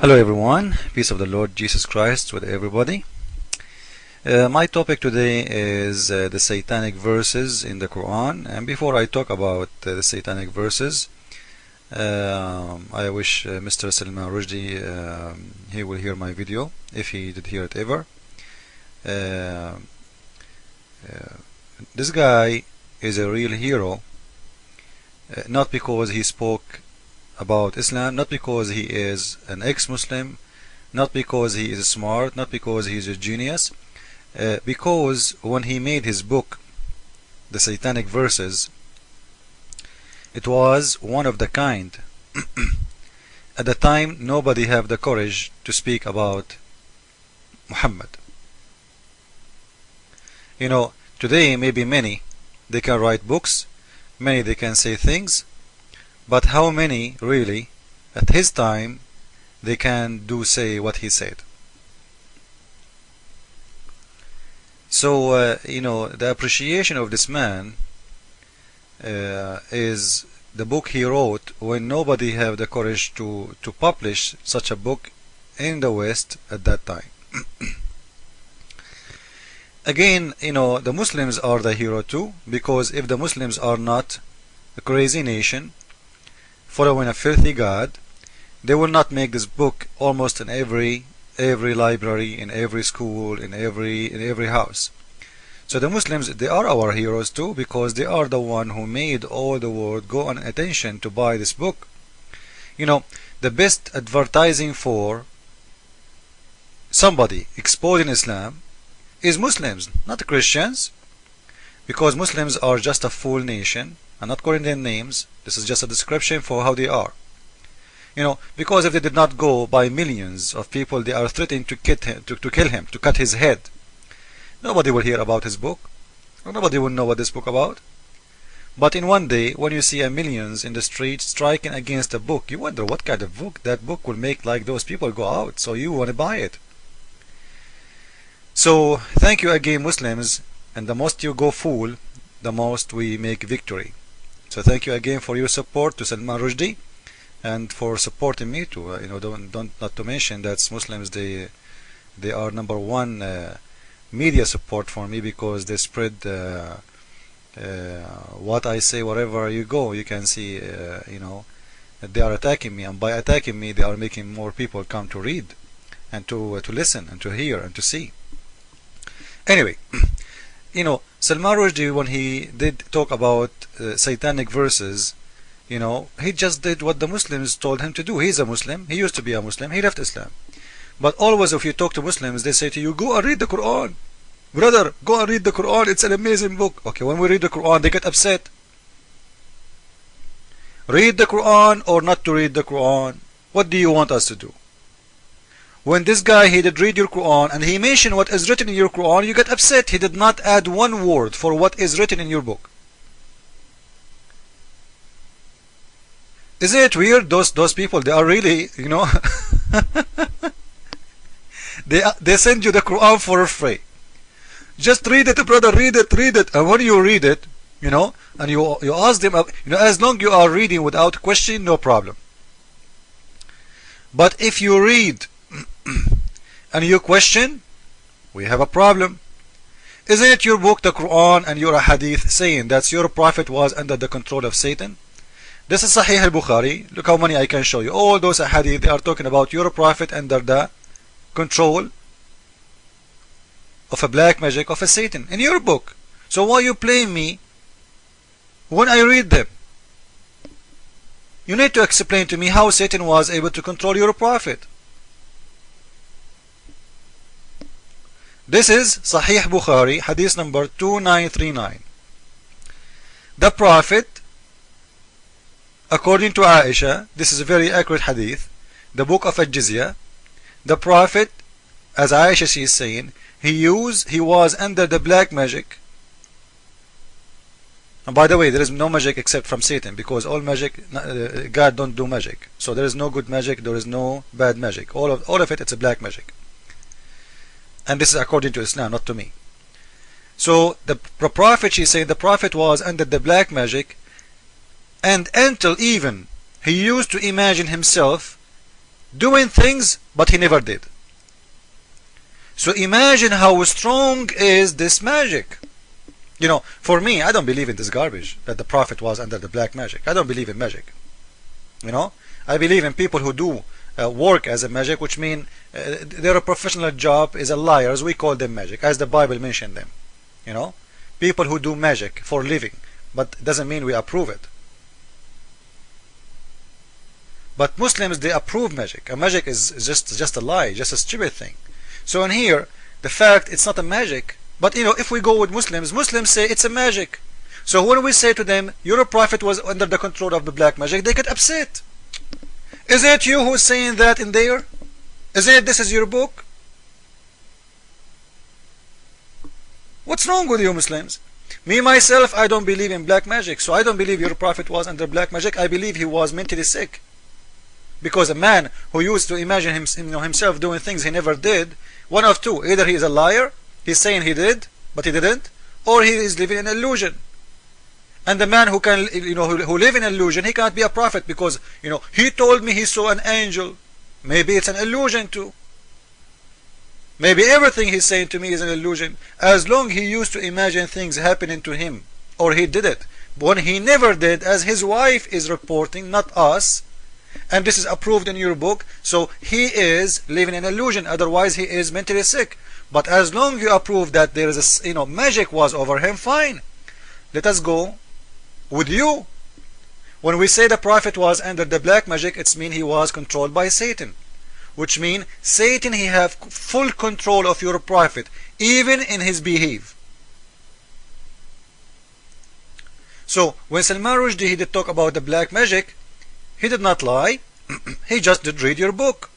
Hello everyone, peace of the Lord Jesus Christ with everybody. My topic today is the satanic verses in the Quran, and before I talk about the satanic verses, I wish Mr. Salman Rushdie he will hear my video if he did hear it ever. This guy is a real hero, not because he spoke about Islam, not because he is an ex-Muslim, not because he is smart, not because he is a genius, because when he made his book, The Satanic Verses, it was one of the kind. At the time, nobody had the courage to speak about Muhammad. You know, today maybe many, they can write books, many they can say things, but how many really at his time they can say what he said? So you know, the appreciation of this man is the book he wrote when nobody had the courage to publish such a book in the West at that time. Again, you know, the Muslims are the hero too, because if the Muslims are not a crazy nation following a filthy god, they will not make this book almost in every library, in every school, in every house. So the Muslims, they are our heroes too, because they are the one who made all the world go on attention to buy this book. You know, the best advertising for somebody exposing Islam is Muslims, not Christians, because Muslims are just a fool nation. I'm not calling them names. This is just a description for how they are. You know, because if they did not go by millions of people, they are threatening to kill him, to cut his head. Nobody will hear about his book. Nobody will know what this book about. But in one day, when you see millions in the streets striking against a book, you wonder what kind of book that book will make like those people go out, so you want to buy it. So thank you again, Muslims, and the most you go fool, the most we make victory. So thank you again for your support to Salman Rushdie, and for supporting me too. You know, not to mention that Muslims, they are number one media support for me, because they spread what I say wherever you go. You can see, you know, they are attacking me, and by attacking me, they are making more people come to read and to listen and to hear and to see. Anyway, you know, Salman Rushdie, when he did talk about satanic verses, you know, he just did what the Muslims told him to do. He's a Muslim. He used to be a Muslim. He left Islam. But always if you talk to Muslims, they say to you, go and read the Quran. Brother, go and read the Quran. It's an amazing book. Okay, when we read the Quran, they get upset. Read the Quran or not to read the Quran? What do you want us to do? When this guy, he did read your Quran and he mentioned what is written in your Quran, you get upset. He did not add one word for what is written in your book. Isn't it weird? Those people, they are really, you know, they send you the Quran for free. Just read it, brother, read it. And when you read it, you know, and you ask them, you know, as long you are reading without question, no problem. But if you read and you question, we have a problem. Isn't it your book, the Quran, and your hadith saying that your prophet was under the control of Satan? This is Sahih al-Bukhari. Look how many I can show you. All those hadith, they are talking about your prophet under the control of a black magic of a Satan in your book. So why you blame me when I read them? You need to explain to me how Satan was able to control your prophet. This is Sahih Bukhari, hadith number 2939. The prophet, according to Aisha, this is a very accurate hadith, the book of Al-Jizya, the prophet, as Aisha, she is saying, he was under the black magic. And by the way, there is no magic except from Satan, because all magic, God don't do magic. So there is no good magic, there is no bad magic. All of it, it's a black magic. And this is according to Islam, not to me. So the prophet, she's saying, the prophet was under the black magic, and until even he used to imagine himself doing things, but he never did. So imagine how strong is this magic. For me, I don't believe in this garbage that the Prophet was under the black magic. I don't believe in magic. I believe in people who do work as a magic, which mean their professional job is a liar, as we call them magic, as the Bible mentioned them. People who do magic for living, but it doesn't mean we approve it. But Muslims, they approve magic. A magic is just a lie, just a stupid thing. So in here, the fact it's not a magic, but if we go with Muslims say it's a magic. So when we say to them, your Prophet was under the control of the black magic, they get upset. Is it you who's saying that in there? This is your book? What's wrong with you Muslims? Me myself, I don't believe in black magic, so I don't believe your Prophet was under black magic. I believe he was mentally sick. Because a man who used to imagine himself doing things he never did, one of two: either he is a liar, he's saying he did but he didn't, or he is living in illusion. And the man who can who live in illusion, he can't be a prophet, because he told me he saw an angel. Maybe it's an illusion too. Maybe everything he's saying to me is an illusion, as long he used to imagine things happening to him, or he did it when he never did, as his wife is reporting, not us. And this is approved in your book, so he is living in illusion, otherwise he is mentally sick. But as long you approve that there is a magic was over him, fine. Let us go with you. When we say the Prophet was under the black magic, it means he was controlled by Satan, which means Satan, he have full control of your Prophet, even in his behave. So when Salman Rushdie, he did talk about the black magic, he did not lie. He just did read your book.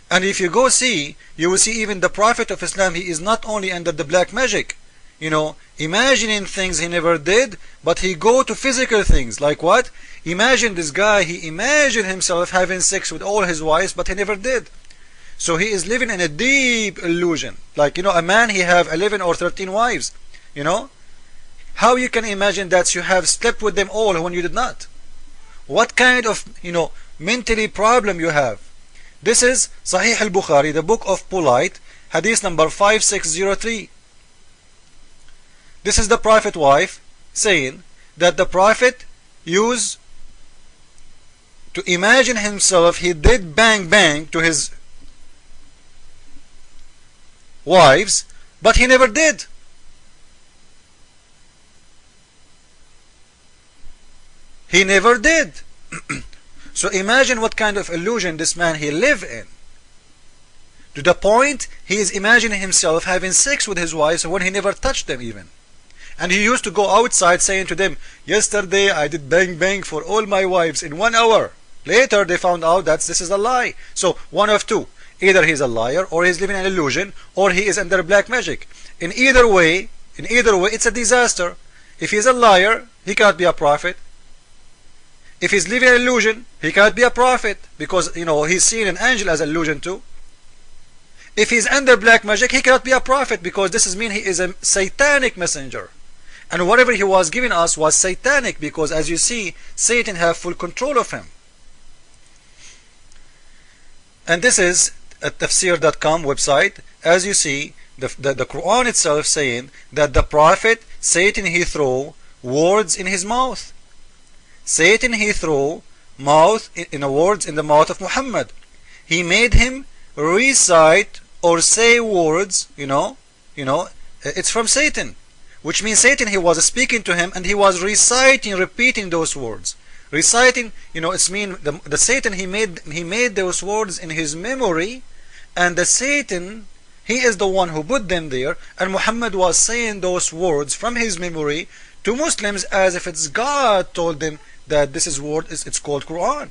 And if you go see, you will see even the Prophet of Islam, he is not only under the black magic, imagining things he never did, but he go to physical things. Like what? Imagine this guy, he imagined himself having sex with all his wives, but he never did. So he is living in a deep illusion. Like, a man, he have 11 or 13 wives. How you can imagine that you have slept with them all when you did not? What kind of mentally problem you have? This is Sahih al-Bukhari, the book of polite, hadith number 5603. This is the Prophet wife saying that the Prophet used to imagine himself, he did bang bang to his wives, but he never did. He never did. So imagine what kind of illusion this man he live in. To the point he is imagining himself having sex with his wives when he never touched them even. And he used to go outside saying to them, yesterday I did bang bang for all my wives in 1 hour. Later they found out that this is a lie. So one of two: either he's a liar, or he's living an illusion, or he is under black magic. In either way it's a disaster. If he's a liar, he cannot be a prophet. If he's living an illusion, he cannot be a prophet, because he's seeing an angel as an illusion too. If he's under black magic, he cannot be a prophet, because this is mean he is a satanic messenger. And whatever he was giving us was satanic, because as you see, Satan have full control of him. And this is a tafsir.com website. As you see, the Quran itself saying that the Prophet, Satan, he throw words in his mouth. Satan, he threw words in the mouth of Muhammad. He made him recite or say words, it's from Satan, which means Satan, he was speaking to him and he was repeating those words. Reciting, it's mean the Satan, he made those words in his memory, and the Satan, he is the one who put them there, and Muhammad was saying those words from his memory to Muslims as if it's God told them that this is word, it's called Quran.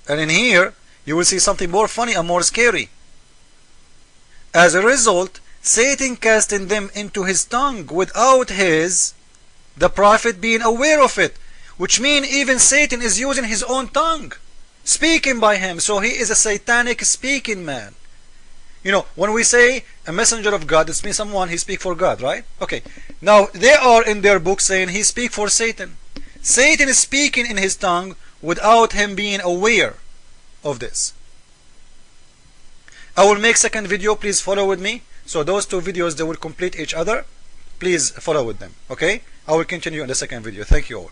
And in here you will see something more funny and more scary. As a result, Satan casting them into his tongue without the Prophet being aware of it, which means even Satan is using his own tongue, speaking by him. So he is a satanic speaking man. When we say a messenger of God, it means someone he speak for God, right? Okay. Now they are in their book saying he speak for Satan. Satan is speaking in his tongue without him being aware. of this. I will make second video, please follow with me. So those two videos, they will complete each other. Please follow with them, okay? I will continue in the second video. Thank you all.